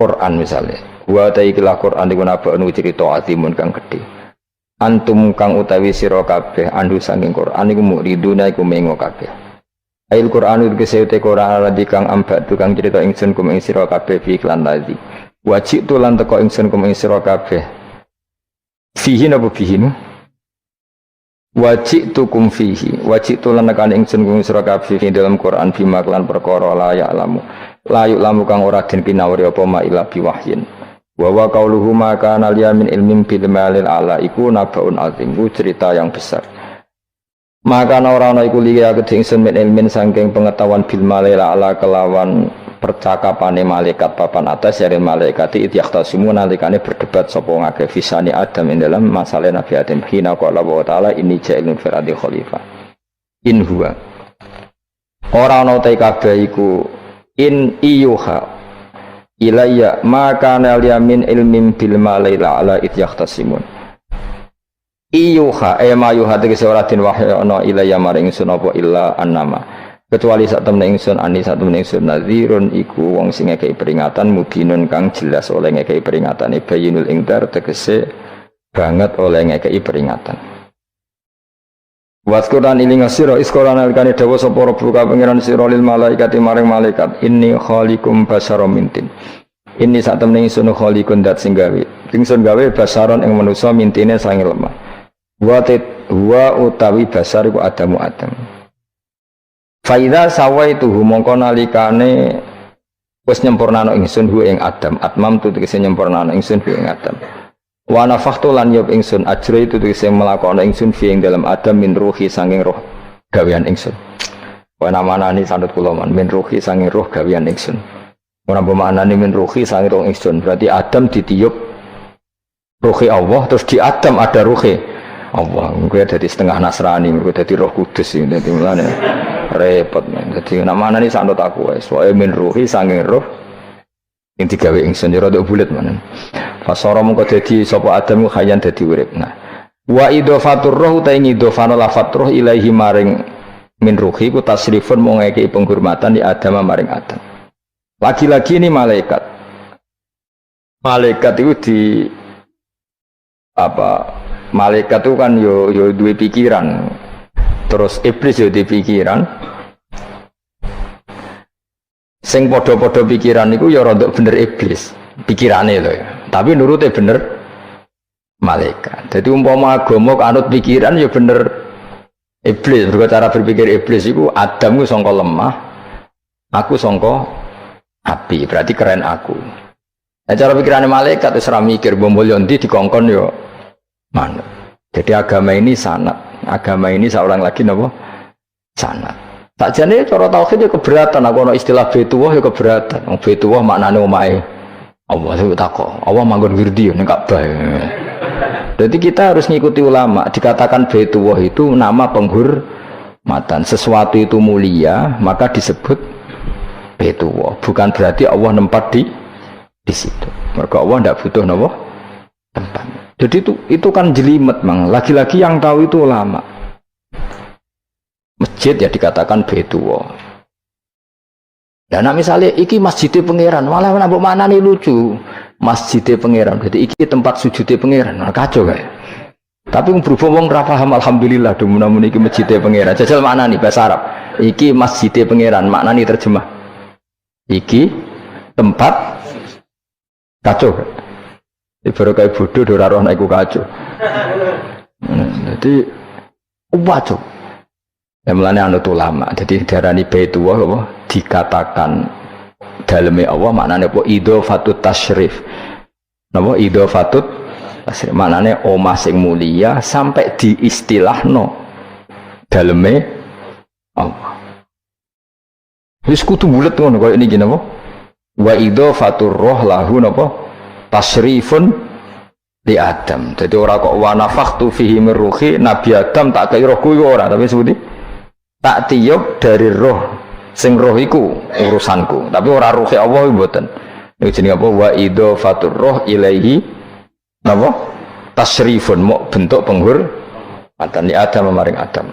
Quran misalnya. Huwa utawi iki lah Quran iku nabaun cerita azimun kang gedhe. Antum kang utawi sira kabeh andu saking Quran iku muriduna iku mengo kabeh. Ail Quran iki sete Quran alladzi kang ambatu kang cerita ingsun kum ing sira kabeh fi iklan ladzi. Wajib tu lan teko ingsun kum ing sira kabeh. Fihi napa fihi? Wajib tu kum fihi. Wajib tu lan tekan ingsun kum sira kabeh fi dalam Quran bima lan perkara la ya'lamu. La ya'lamu kang ora den pinawari apa ma ila biwahyin. Wa wa qauluhu ma kana liyamin ilmin bil malil ala iku nabaun azim, ku cerita yang besar. Maka ora ana iku liya kedhe ingsun min ilmin saking pengetahuan bil malil ala kelawan percakapane malaikat papan atas dari malaikat itu yahtasimu nalikane berdebat sapa ngake fisani Adam ing dalam masalah Nabi Adam hina qala wa ta'ala inni ja'ilun fil ardi khalifah in huwa ora ana te kabeh iku in iyuha ilayya ma kana liyamin ilmin bil malaila ala it yahtasimun iyuha ma yuha tegese ora den wahyu ana ilayya maring ingsun apa illa annama kecuali sak temne ingsun sak temne ingsun nadzirun iku wong sing ngekeki peringatan mubinun kang jelas oleh ngekeki peringatan bayinul ingdar tegese banget oleh ngekeki peringatan waskuran iling sira iskoran alikane dawa sapa rabbuka pangeran sira lil malaikati maring malaikat inni khaliqum basyarum mintin inni sak temne ingsun khaliqun dat sing gawe ingsun gawe basyaron ing manusa mintine sange lemah wa utawi basar iku adamu adam faida sawaituhu mongko nalikane wis nyempurnano ingsun hu ing Adam atmam tu tegese nyempurnano ingsun hu ing Adam wa nafakhtu lan yop ingsun ajra itu tegese melakono ingsun fi ing dalam Adam min ruhi sanging roh gawean ingsun wa namanani sanut kula man min ruhi sanging roh gawean ingsun ora pemaknane min ruhi sanging roh ingsun berarti Adam ditiup ruhi Allah terus di Adam ada ruhi Allah gue jadi setengah Nasrani gue jadi Roh Kudus ini jadi mulane repot jadi namanya ini sanut aku soalnya min ruhi sanging roh yang digawe ingsun jero nduk bulet manen fasara mengko dadi sapa Adam khayan dadi urip nah wa idhofatur roh ta ing idhofano lafat roh ilahi maring min ruhi ku tasrifun mung ngekeki penghormatan di Adam maring Adam lagi-lagi ini malaikat itu di apa malaikat itu kan yo duwe pikiran terus iblis yo duwe pikiran sing padha-padha pikiran niku ya rada bener iblis pikirane lho ya tapi nurute bener malaikat jadi umpama agama anut pikiran ya bener iblis berarti cara berpikir iblis iku Adam ku sangka lemah aku sangka api berarti keren aku nah, cara pikirane malaikat wis ora mikir bombol ndi dikongkon yo manut. Jadi agama ini sanat. Agama ini seorang lagi napa? Sanat. Sakjane cara tauhid ya keberatan. Aku ana istilah Baitullah ya keberatan. Wong Baitullah maknane omahe Allah itu takok. Allah manggon wirdi ning Ka'bah. Jadi kita harus ngikuti ulama. Dikatakan Baitullah itu nama penghormatan. Sesuatu itu mulia, maka disebut Baitullah. Bukan berarti Allah nempat di situ. Mergo Allah ndak butuh napa? Tempat. Jadi itu kan jelimet mang. Lagi-lagi yang tahu itu ulama. Masjid ya dikatakan Baitullah. Dan misalnya iki masjidnya pangeran, malah nambah mana nih lucu. Masjidnya pangeran, jadi iki tempat sujudnya pangeran. Nah, kacau kayak. Tapi berhubung ra paham alhamdulillah dumun-dumun iki masjidnya pangeran. Jajal mana nih bahasa Arab. Iki masjidnya pangeran, makna nih terjemah. Iki tempat kacau kayak. Baru kayak bodoh dora roh naiku kacau. Jadi wajib. Yang melane anut ulama. Jadi darani Baitullah apa dikatakan daleme Allah maknane apa idhofatut tasyrif. Napa idhofatut tasyrif maknane omah sing mulia sampai diistilahno daleme Allah. Wis kudu bulet ngono koyo niki napa? Wa idhofatur roh lahu napa? Tasrifun di Adam. Jadi orang kok wa nafakhtu fihi min ruhi Nabi Adam tak kei rohku iku ora tapi sebuti tak tiup dari roh sing roh iku urusanku tapi ora ruhi Allah mboten. Niku jenenge apa wa idhofatur roh ilaihi napa tasrifun mau bentuk penghormatan di Adam maring Adam.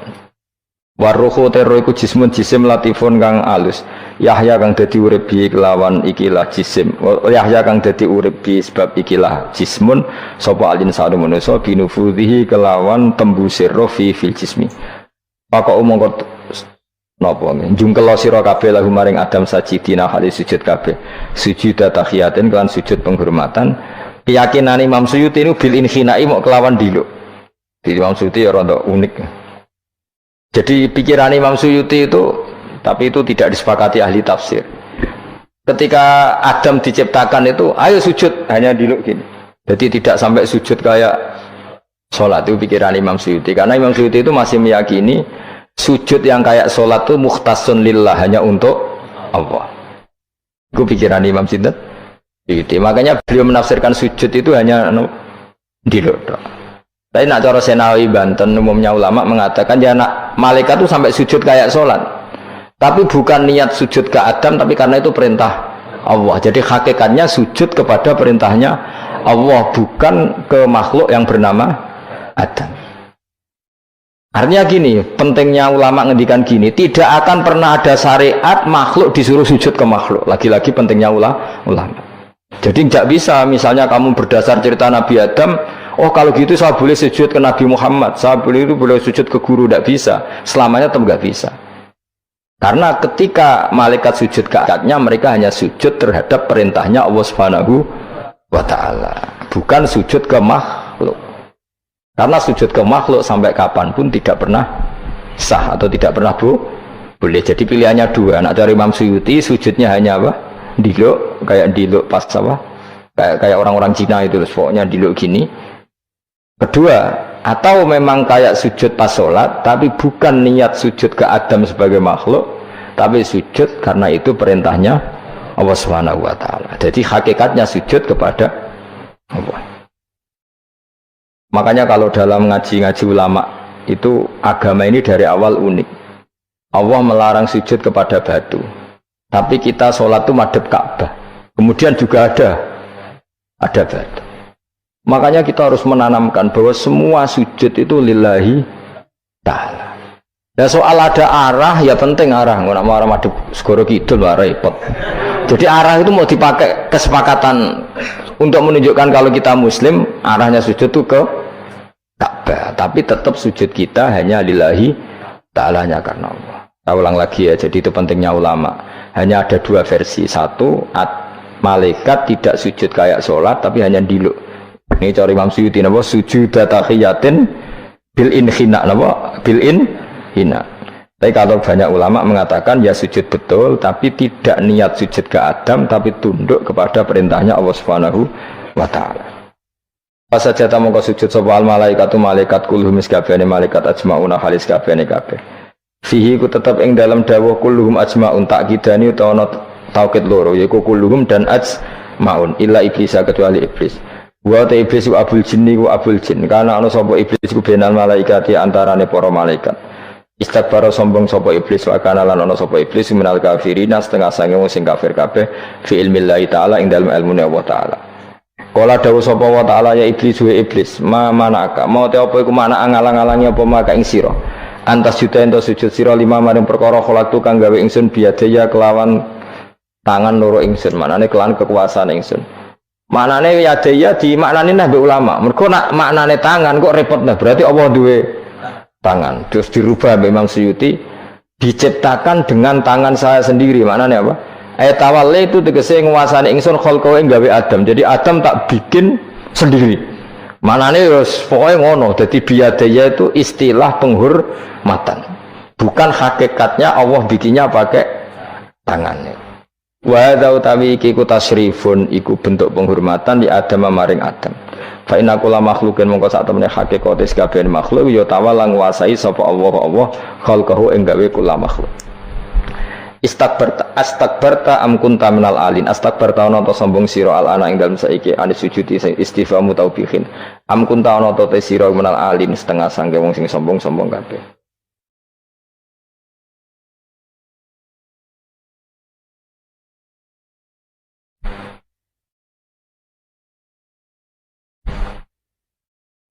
Waruhu terro iku jismun jisim latifun kang alus. Yahya kang dadi urip bi kelawan ikilah jisim. Yahya kang dadi urip bi sebab ikilah jismun sapa alin sadu manusa binufudhihi kelawan tembusir roh fi fil jismi. Maka umangka napa njungkel sira kabeh lahu maring Adam sajidina hale sujud kabeh. Sujud tahiyatin kelan sujud penghormatan. Keyakinan Imam Suyuti niku bil inhinai mok kelawan diluk. Di Imam Suyuti ya rada unik. Jadi pikiran Imam Suyuti itu, tapi itu tidak disepakati ahli tafsir. Ketika Adam diciptakan itu, ayo sujud, hanya diluk gini. Jadi tidak sampai sujud kayak sholat, itu pikiran Imam Suyuti. Karena Imam Suyuti itu masih meyakini sujud yang kayak sholat itu mukhtasun lillah, hanya untuk Allah. Itu pikiran Imam Sinten. Itu makanya beliau menafsirkan sujud itu hanya diluk. Tapi nak cara Senawi Banten umumnya ulama mengatakan ya nak malaikat itu sampai sujud kayak sholat. Tapi bukan niat sujud ke Adam, tapi karena itu perintah Allah. Jadi hakikatnya sujud kepada perintahnya Allah, bukan ke makhluk yang bernama Adam. Artinya gini, pentingnya ulama ngendikan gini, tidak akan pernah ada syariat makhluk disuruh sujud ke makhluk. Lagi-lagi pentingnya ulama. Jadi tidak bisa, misalnya kamu berdasar cerita Nabi Adam, oh kalau gitu saya boleh sujud ke Nabi Muhammad, saya boleh sujud ke guru, tidak bisa. Selamanya tetap nggak bisa. Karena ketika malaikat sujud ke akadnya, mereka hanya sujud terhadap perintahnya Allah Subhanahu wa Ta'ala, bukan sujud ke makhluk. Karena sujud ke makhluk sampai kapanpun tidak pernah sah atau tidak pernah boleh. Jadi pilihannya dua. Nak dari Imam Suyuti sujudnya hanya apa? Diluk, kayak diluk pas apa? Kayak orang-orang Cina itu, pokoknya diluk gini. Kedua, atau memang kayak sujud pas sholat, tapi bukan niat sujud ke Adam sebagai makhluk, tapi sujud karena itu perintahnya Allah Subhanahu wa Ta'ala. Jadi hakikatnya sujud kepada Allah. Makanya kalau dalam ngaji-ngaji ulama itu agama ini dari awal unik. Allah melarang sujud kepada batu, tapi kita sholat itu madhep Ka'bah. Kemudian juga ada batu. Makanya kita harus menanamkan bahwa semua sujud itu lillahi ta'ala. Ya soal ada arah, ya penting arah. Nggak mau arah madhep segoro kidul, repot. Jadi arah itu mau dipakai kesepakatan untuk menunjukkan kalau kita muslim, arahnya sujud itu ke Ka'bah. Tapi tetap sujud kita hanya lillahi ta'alanya karena Allah. Saya ulang lagi ya, jadi itu pentingnya ulama. Hanya ada dua versi. Satu, malaikat tidak sujud kayak sholat, tapi hanya diluk. Ini cara Imam Suyuti napa sujud tahiyatin bil inhina napa bil inhina. Tapi kalau banyak ulama mengatakan ya sujud betul, tapi tidak niat sujud ke Adam, tapi tunduk kepada perintahnya Allah Subhanahu wa Ta'ala. Pas saja tamu kau sujud sapa al malaikatu malaikat kulluhum kabehane malaikat ajmauna halis kabehane kabeh. Fihi ku tetap ing dalam dawuh kulluhum ajmaun takkidani utawa taukid loro yaiku kulluhum dan ajmaun illa iblis kecuali iblis. Wa ta iblis ku abul jinni ku abul jin karena ana sapa iblis ku benal malaikati antarane para malaikat. Istakbara sombong sapa iblis wa kana lan ana sapa iblis minal kafirina setengah sange wong sing kafir kabeh fi ilmillahi taala ing dalem ilmune Allah taala. Kala dawuh sapa wa taala ya iblis wa iblis ma manaka mau te apa iku mana ngalang-alangi apa maka ing sira. Antas juta ento sujud sira lima maring perkara kholaktu kang gawe ingsun biadaya kelawan tangan loro ingsun manane kelawan kekuasaan ingsun. Maknane yadaya di maknane nah ulama. Mergo nak maknane tangan kok repot nah. Berarti Allah duwe tangan. Terus dirubah Imam Suyuti diciptakan dengan tangan saya sendiri. Maknane apa? Tawalli itu tegese nguasani ingsun khalqahu ing gawe Adam. Jadi Adam tak bikin sendiri. Maknane wis pokoke ngono. Dadi biyadaya itu istilah penghormatan. Bukan hakikatnya Allah bikinnya pakai tangannya. Wa hadza utawi iki ku tasrifun iku bentuk penghormatan di Adam maring Adam. Fa inna kulla makhluqin mongko sak temene hakikate kabeh makhluk ya tawala nguasai sapa Allah khalqahu ing gawe kula makhluk. Astakbarta am kunta minal alin. Astakbarta ana ta sombong sira al ana ing dalem saiki anis sujudi istifamu taubihin. Am kunta ana ta sira minal alin setengah sangge wong sing sombong-sombong kabeh.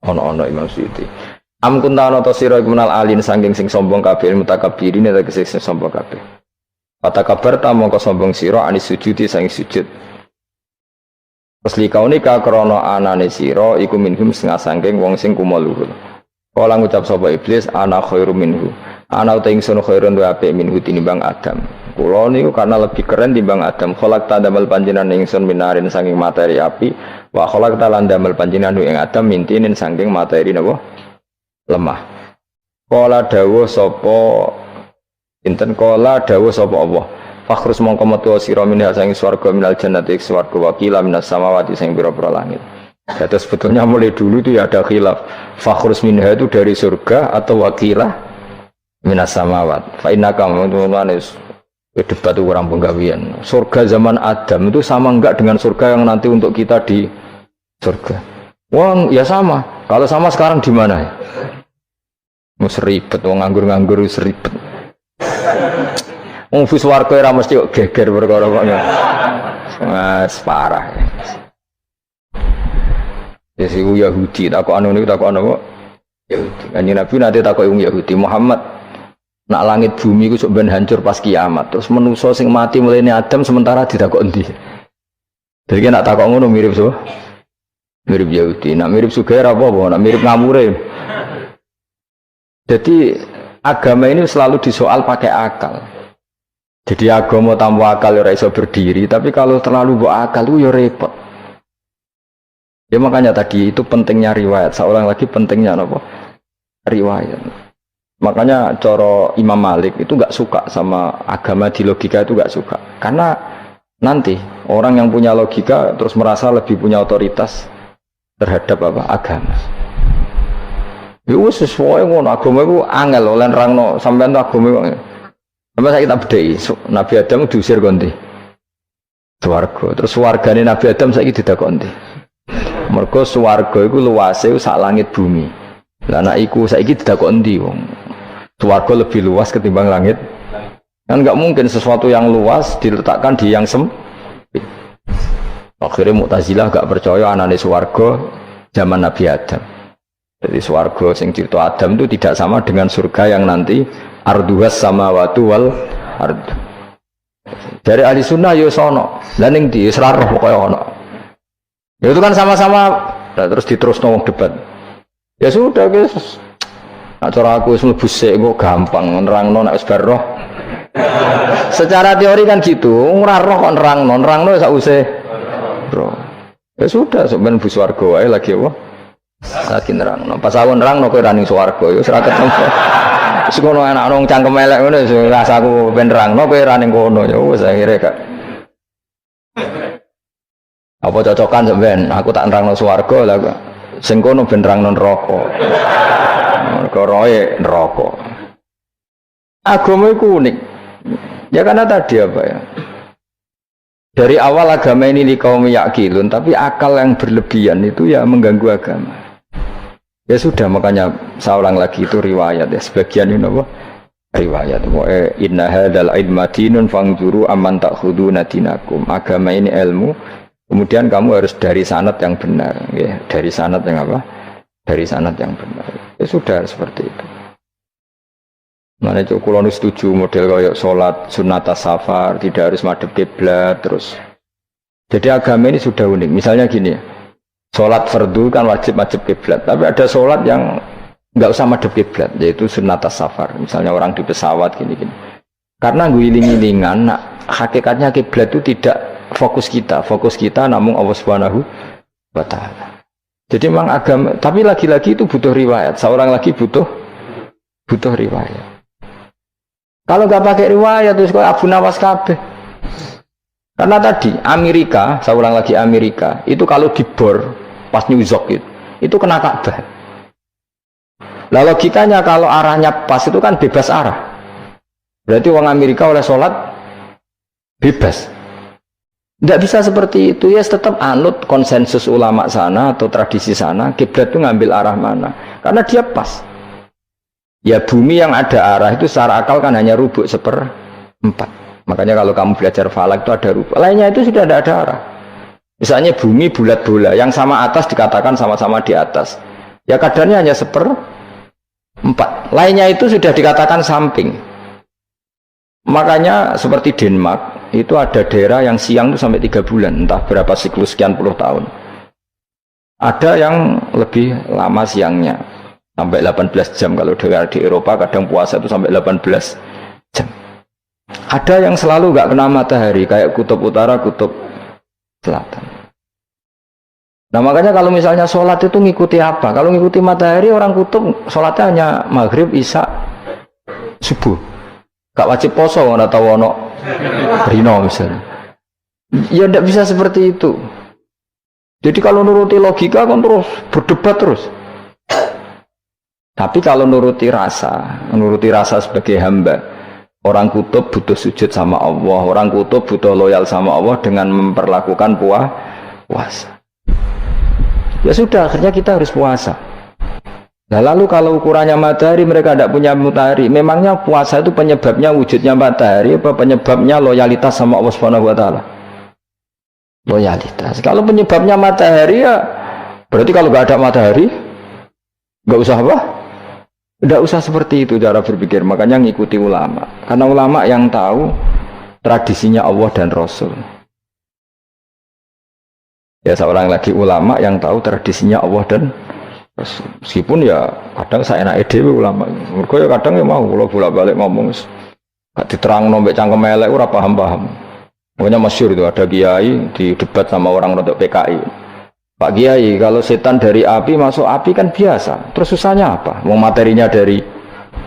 Ono Imam Suyuti. Am kunta ana ta sira menal alin saking sing sombong kabeh mutakabbirin tegese sing sombong kabeh. Patakabar ta mongko sombong sira anis sujudi saking sujud. Asli kaunika krana anane sira iku minhum setengah saking wong sing kumaluhur. Kala ngucap sapa iblis ana khairu minhu. Ana uta ingsun khairun wa apik minhu tinimbang Adam. Kula niku karena lebih keren timbang Adam. Kholak tandamel panjenengan ingsun minarin saking materi api. Wa kholak talan damel panjenengan ing Adam mintinin saking materi napa lemah. Kala dawuh sapa inten kala dawuh sapa Allah. Fakhrus mongko metu sira minha saking swarga minal jannati swarga wakila minas samawati sing pira-pira langit. Jadi sebetulnya mulai dulu itu ya ada khilaf. Fakhrus minha itu dari surga atau wakilah minas samawat. Fa innaka Debat itu kurang penggawian. Surga zaman Adam itu sama enggak dengan surga yang nanti untuk kita di surga? Wah, ya sama. Kalau sama sekarang di mana ya? Mau seribet, mau nganggur-nganggur seribet. Mau swarga ora mesti kok geger perkara kok. Mas parah. Ya si Yahudi takok anu niku takok anu kok. Yahudi. Kanjeng Nabi nanti takok Yahudi, Muhammad nak langit bumi ku sok ben hancur pas kiamat. Terus manusa sing mati mulane Adam sementara ditakok endi. Jadi nak takok ngono mirip so. Mirip Yahudi. Nak mirip sugih apa apa, nak mirip ngamure. Jadi agama ini selalu disoal pakai akal. Jadi agama tanpa akal ora iso berdiri, tapi kalau terlalu bawa akal itu ya repot. Ya makanya tadi itu pentingnya riwayat. Seorang lagi pentingnya apa? Riwayat. Makanya coro Imam Malik itu nggak suka sama agama di logika itu nggak suka. Karena nanti orang yang punya logika terus merasa lebih punya otoritas terhadap apa? Agama. Itu sesuai ngono agama itu angel oleh nerangno sampean agama itu. Sampai saya kita bedai, Nabi Adam diusir konti swarga. Terus swargane Nabi Adam saiki didakoni. Mergo swarga iku luase sak langit bumi. Lah nek iku saiki didakoni ndi wong? Swarga lebih luas ketimbang langit. Kan enggak mungkin sesuatu yang luas diletakkan di yang sempit. Akhirnya Mu'tazilah enggak percaya anane swarga zaman Nabi Adam. Jadi swarga sing cerita Adam itu tidak sama dengan surga yang nanti arduhas samawati wal ard. Dari ahli sunnah yo sono. Lah ning ndi wis ra roh pokoke ono. Ya itu kan sama-sama terus diterusno wong debat. Ya sudah guys. Nak cara aku wis mlebu sik kok gampang nerangno nek wis bar roh. Secara teori kan gitu, ora roh kok nerangno sak usih roh. Ya sudah sampeyan bu swarga wae lagi apa? Lagi nerangno. Pas aku nerangno kowe ra ning swarga ya wis ra ketemu. Wis ngono enak nang cangkem elek ngono wis rasaku ben nerangno kowe ra ning kono ya wis akhire gak. Apa cocokan sampean? Aku tak nerangno swarga lah kok. Sing kono ben nerangno neraka. Koroe neraka. Agama itu unik. Ya karena tadi apa ya? Dari awal agama ini kaum yakilun, tapi akal yang berlebihan itu ya mengganggu agama. Ya sudah makanya seorang lagi itu riwayat ya sebagian ini apa? Riwayat. Inna hadzal ilma dinun fangzuru amman ta'khuduna dinakum. Agama ini ilmu. Kemudian kamu harus dari sanad yang benar, ya. Dari sanad yang apa? Dari sanad yang benar. Ya sudah seperti itu. Mana itu kalau setuju model kayak sholat sunat safar tidak harus madhep kiblat terus. Jadi agama ini sudah unik. Misalnya gini, sholat fardu kan wajib kiblat, tapi ada sholat yang nggak usah madhep kiblat, yaitu sunat safar. Misalnya orang di pesawat gini-gini. Karena guling-gilingan, nah, hakikatnya kiblat itu tidak fokus kita namun Allah Subhanahu wa Ta'ala. Jadi memang agama, tapi lagi-lagi itu butuh riwayat. Seorang lagi butuh riwayat. Kalau nggak pakai riwayat terus kok Abu Nawas kabeh. Karena tadi Amerika, seorang lagi Amerika, itu kalau dibor pas New York itu kena Ka'bah. Lah logikanya kalau arahnya pas itu kan bebas arah. Berarti orang Amerika oleh sholat bebas. Tidak bisa seperti itu ya, tetap anut konsensus ulama sana atau tradisi sana, kiblat itu ngambil arah mana? Karena dia pas. Ya bumi yang ada arah itu secara akal kan hanya rubuk 1/4. Makanya kalau kamu belajar falak itu ada rubuk. Lainnya itu sudah tidak ada arah. Misalnya bumi bulat bola, yang sama atas dikatakan sama-sama di atas. Ya kadarnya hanya 1/4. Lainnya itu sudah dikatakan samping. Makanya seperti Denmark itu ada daerah yang siang itu sampai 3 bulan, entah berapa siklus sekian puluh tahun. Ada yang lebih lama siangnya sampai 18 jam. Kalau di Eropa kadang puasa itu sampai 18 jam. Ada yang selalu nggak kena matahari kayak kutub utara, kutub selatan. Nah makanya kalau misalnya sholat itu ngikuti apa? Kalau ngikuti matahari orang kutub sholatnya hanya maghrib, isya, subuh. Gak wajib poso nggak tahu ono rino misalnya. Ya tidak bisa seperti itu. Jadi kalau nuruti logika kan terus berdebat terus. Tapi kalau nuruti rasa sebagai hamba, Orang kutub butuh sujud sama Allah, orang kutub butuh loyal sama Allah dengan memperlakukan puasa. Ya sudah, akhirnya kita harus puasa. Nah lalu kalau ukurannya matahari, mereka tidak punya matahari. Memangnya puasa itu penyebabnya wujudnya matahari apa penyebabnya loyalitas sama Allah Subhanahu wa taala? Loyalitas. Kalau penyebabnya matahari ya berarti kalau nggak ada matahari nggak usah apa? Nggak usah seperti itu cara berpikir. Makanya ngikuti ulama. Karena ulama yang tahu tradisinya Allah dan Rasul. Ya seorang lagi ulama yang tahu tradisinya Allah dan Rasul. Meskipun ya kadang saya enak dewe ulama. Mereka ya kadang ya mau kalau bolak-balik ngomong gak diterang nombek cangkem elek ora paham-paham. Makanya masyhur itu ada kiai di debat sama orang rodok PKI. Pak Kiai, kalau setan dari api masuk api kan biasa. Terus susahnya apa? Mau materinya dari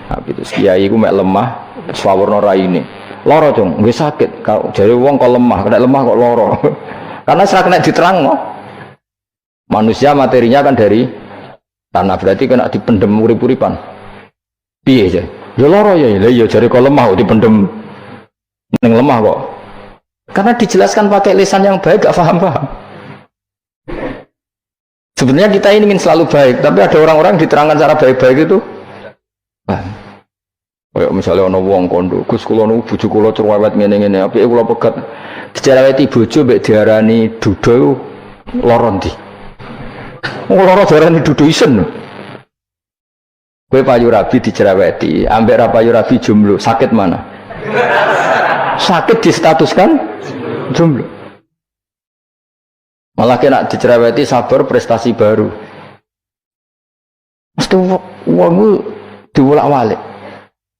api. Terus Kiai ku mek lemah, swawarna raine. Loro dong, nggih sakit. Kalau jare wong kok lemah, kena lemah kok loro. Karena serak kena diterangno. Manusia materinya kan dari tanah, berarti kena dipendem urip-uripan. Piye aja? Ya loro ya, lha ya jare kok lemah kok dipendem ning lemah kok. Karena dijelaskan pakai lisan yang baik gak paham-paham. Sebenarnya kita ini ingin selalu baik, tapi ada orang-orang diterangkan cara baik-baik itu. Kayak misalnya ono wong kondo, Gus kula nu bojo kula cerewet ngene-ngene, apike kula pegat dicereweti bojo mbek diarani duda lara ndi. Wong lara diarani duda isen. Kowe payu rabi dicereweti, ambek ra payu rabi jomblo, sakit mana? Sakit distatuskan jomblo. Malah kena dicereweti sabar prestasi baru. Mesti wong diwolak-walik.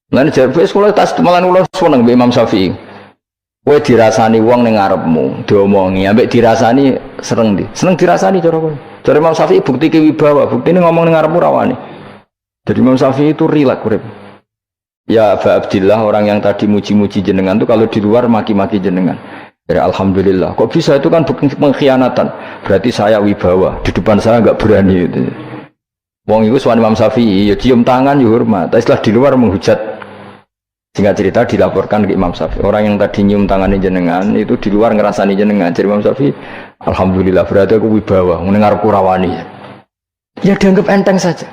Lan jarbe sekolah tas malan kula seneng mbek Imam Syafi'i. Kowe dirasani wong ning ngarepmu, diomongi, ambek dirasani seneng ndi? Seneng dirasani cara kowe. Cara Imam Syafi'i bukti kewibawa, buktine ngomong ning ngarepmu rawani. Jadi Imam Syafi'i itu rileks urip. Ya Aba Abdillah, orang yang tadi muji-muji jenengan tuh kalau di luar maki-maki jenengan. Ya, alhamdulillah. Kok bisa itu kan bukan pengkhianatan. Berarti saya wibawa. Di depan saya nggak berani. Gitu. Wong itu suami Imam Syafi'i, ya cium tangan, ya hormat. Tapi setelah di luar menghujat. Singkat cerita dilaporkan ke Imam Syafi'i. Orang yang tadi nyium tangannya jenengan itu di luar ngerasani jenengan. Jadi Imam Syafi'i, alhamdulillah. Berarti aku wibawa. Mendengar kurawani. Ya dianggap enteng saja.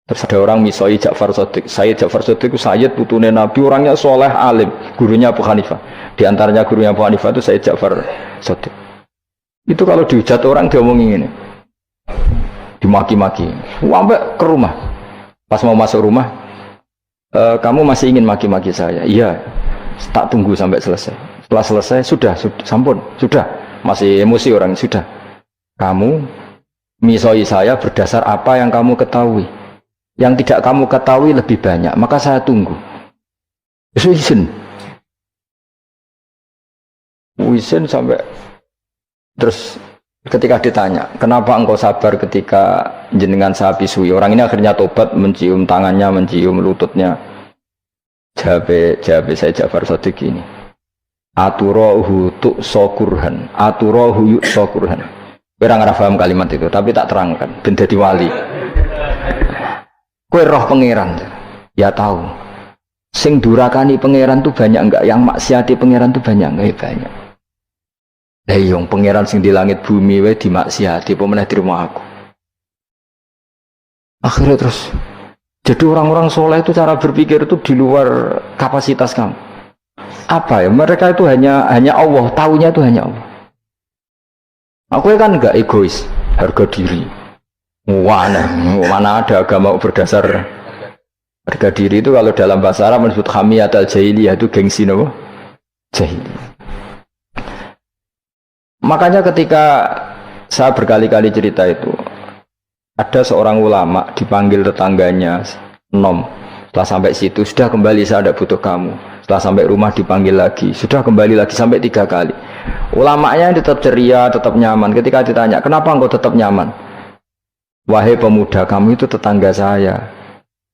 Terus ada orang misoi Ja'far Shadiq. Sayyid Ja'far Shadiq itu Sayyid putune Nabi, orangnya soleh alim, gurunya Abu Hanifah. Di antaranya gurunya Abu Hanifah itu Sayyid Ja'far Shadiq. Itu kalau dihujat orang diomongin ini, dimaki-maki. Sampai ke rumah. Pas mau masuk rumah, kamu masih ingin maki-maki saya? Iya. Tak tunggu sampai selesai. Setelah selesai, sudah, sampun, sudah. Masih emosi orang, sudah. Kamu misoi saya berdasar apa yang kamu ketahui. Yang tidak kamu ketahui lebih banyak, maka saya tunggu. Izin sampai terus ketika ditanya, kenapa engkau sabar ketika jenengan saya pisui? Orang ini akhirnya tobat, mencium tangannya, mencium lututnya. Jawab saya Ja'far Shadiq ini. Aturahu tu'sokurhan, aturahu yu'sokurhan. Orang nggak paham kalimat itu, tapi tak terangkan. Ben dadi wali. Kowe roh pangeran, ya tahu. Sing durakani pangeran tuh banyak enggak? Yang maksiati pangeran tuh banyak enggak? Ya banyak. Lah yang pangeran sing di langit bumi wae dimaksiati, apa meneh terima aku. Akhirnya terus. Jadi orang-orang soleh itu cara berpikir itu di luar kapasitas kamu. Apa ya? Mereka itu hanya Allah, taunya itu hanya Allah. Aku kan enggak egois, harga diri. Mana ada agama berdasar harga diri itu kalau dalam bahasa Arab disebut hamiyatul jahiliyah, itu gengsi no? Jahiliyah. Makanya ketika saya berkali-kali cerita itu, ada seorang ulama dipanggil tetangganya nom. Setelah sampai situ, sudah kembali, saya tidak butuh kamu. Setelah sampai rumah dipanggil lagi, sudah kembali lagi sampai 3 kali. Ulamanya tetap ceria, tetap nyaman. Ketika ditanya, kenapa engkau tetap nyaman? Wahai pemuda, kamu itu tetangga saya.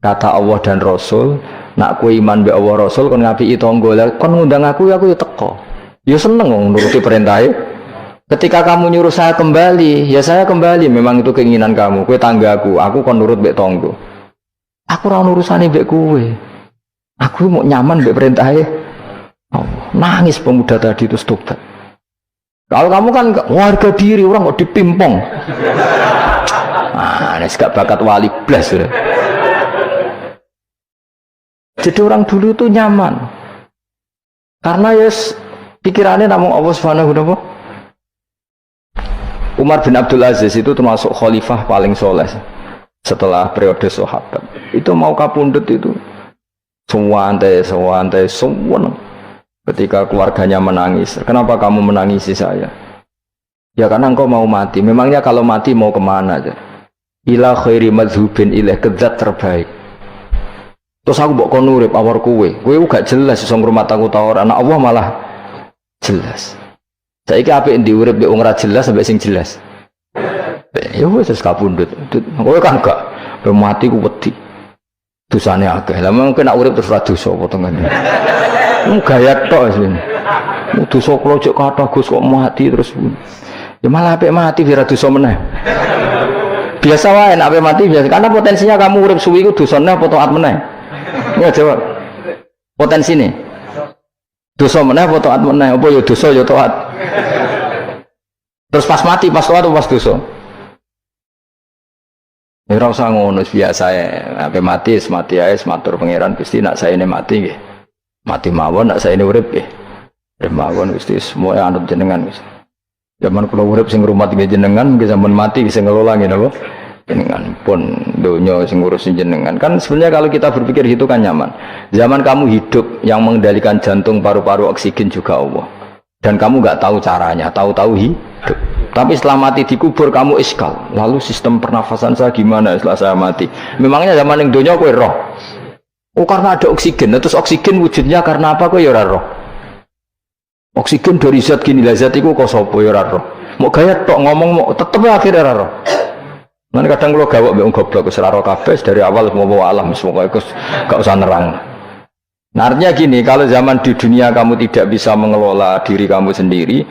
Kata Allah dan Rasul, nak ku iman be Allah Rasul kon ngapiki tangga. Lah kon ngundang aku ya teko. Ya seneng nuruti perintahnya. Ketika kamu nyuruh saya kembali, ya saya kembali. Memang itu keinginan kamu. Kowe tanggaku, aku kon nurut mbek tangga. Aku ora urusane mbek kowe. Aku mau nyaman mbek perintahe Allah. Nangis pemuda tadi itu tobat. Kalau kamu kan warga diri orang kok dipimpong. Nah, gak bakat wali blas sudah. Jadi orang dulu itu nyaman. Karena yes pikirannya namun Allah Subhanahu wa ta'ala. Umar bin Abdul Aziz itu termasuk khalifah paling soleh setelah periode sahabat. Itu mau kapundhut itu sewantai. Ketika keluarganya menangis, kenapa kamu menangisi saya? Ya karena engkau mau mati. Memangnya kalau mati mau kemana aja? Ila khairi madhubin ilaih, kezat terbaik. Terus aku mbok kon urip awar kowe gak jelas iso ngrumat aku ta ora. Anak Allah malah jelas. Saiki apik ndi urip mbek wong ora jelas sampai sing jelas. Ya wis kapundhut. Kowe kan gak mati ku wedi. Dosane akeh. Lah mungkin nek urip terus ora dosa apa tengene. Gaya tok sih. Dosa kula cek kathah Gus kok mati terus. Ya malah apik mati ora dosa meneh. Biasa wae nek apik mati biasa karena potensinya kamu urip suwi ku dosane apa taat meneh. Ya jawab. Potensi nih. Dosa meneh apa taat meneh? Apa ya dosa ya taat. Terus pas mati pas taat atau pas dosa? Ya ora usah ngono biasa ya. Ape mati ae matur pangeran Gusti nak saene mati nggih. Mati mawon nak saene urip nggih. Urip mawon Gusti semua anut jenengan Gusti. Zaman kula urip sing ngrumat nggih jenengan, nggih zaman mati sing ngelola nggih napa? Jenengan pun donya sing ngurusin jenengan. Kan sebenarnya kalau kita berpikir itu kan nyaman. Zaman kamu hidup yang mengendalikan jantung, paru-paru, oksigen juga Allah. Dan kamu nggak tahu caranya, tahu-tahu hidup. Tapi setelah mati dikubur kamu iskal. Lalu sistem pernafasan saya gimana setelah saya mati? Memangnya zaman yang donya kowe roh. Oh karena ada oksigen. Terus oksigen wujudnya karena apa kowe ya ora roh? Oksigen dari zat gini lah zat iku kok sapa ya ora roh. Mau gaya tok ngomong mau tetep akhirnya ora roh. Nanti kadang kalau gawak mbek goblok wis ora roh kabeh dari awal mau alam semua iku gak usah nerang. Nah, artinya gini, kalau zaman di dunia kamu tidak bisa mengelola diri kamu sendiri,